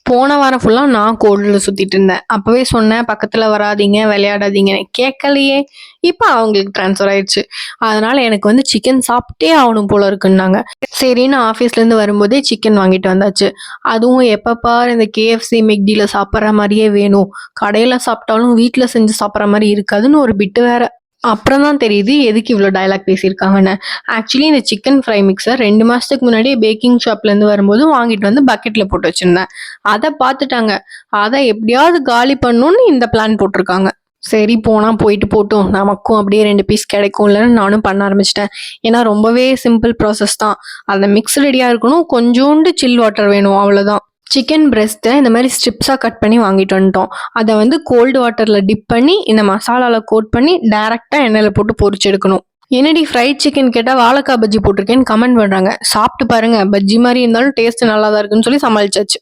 போன வாரம் ஃபுல்லா நான் கோல்டுல சுத்திட்டு இருந்தேன். அப்பவே சொன்னேன் பக்கத்துல வராதீங்க, விளையாடாதீங்கன்னு. கேட்கலையே! இப்ப அவங்களுக்கு ட்ரான்ஸ்ஃபர் ஆயிடுச்சு. அதனால எனக்கு வந்து சிக்கன் சாப்பிட்டே ஆகணும் போல இருக்குன்னாங்க. சரின்னு ஆஃபீஸ்லேருந்து வரும்போதே சிக்கன் வாங்கிட்டு வந்தாச்சு. அதுவும் எப்ப பாரு இந்த KFC, மெக்டில சாப்பிட்ற மாரியே வேணும். கடையில சாப்பிட்டாலும் வீட்ல செஞ்சு சாப்பிட்ற மாரி இருக்காதுன்னு ஒரு பிட்டு வேற. அப்புறம் தான் தெரியுது எதுக்கு இவ்ளோ டயலாக் பேசியிருக்காங்கன்னு. ஆக்சுவலி இந்த சிக்கன் ஃப்ரை மிக்ஸர் 2 மாசத்துக்கு முன்னாடியே பேக்கிங் ஷாப்லேருந்து வரும்போது வாங்கிட்டு வந்து பக்கெட்ல போட்டு வச்சிருந்தேன். அத பார்த்துட்டாங்க. அத எப்படியாவது காலி பண்ணணும்னு இந்த பிளான் போட்டிருக்காங்க. சரி போனா போயிட்டு போட்டும். நமக்கும் அப்படியே 2 பீஸ் கிடைக்கும்லன்னு நானும் பண்ண ஆரம்பிச்சுட்டேன். ஏன்னா ரொம்பவே சிம்பிள் ப்ராசஸ் தான். அந்த மிக்ஸ் ரெடியா இருக்கணும். கொஞ்சோண்டு சில் வாட்டர் வேணும் அவ்வளோதான். சிக்கன் பிரெஸ்ட்டை இந்த மாதிரி ஸ்ட்ரிப்ஸாக கட் பண்ணி வாங்கிட்டு வந்துட்டோம். அதை வந்து கோல்டு வாட்டரில் டிப் பண்ணி இந்த மசாலாவில் கோட் பண்ணி டைரெக்டாக எண்ணெயில் போட்டு பொரிச்சு எடுக்கணும். என்னடி ஃப்ரைட் சிக்கன் கேட்டால் வாழைக்காய் பஜ்ஜி போட்டிருக்கேன்னு கமெண்ட் பண்ணுறாங்க. சாப்பிட்டு பாருங்க, பஜ்ஜி மாதிரி இருந்தாலும் டேஸ்ட் நல்லா தான் இருக்குன்னு சொல்லி சமாளிச்சாச்சு.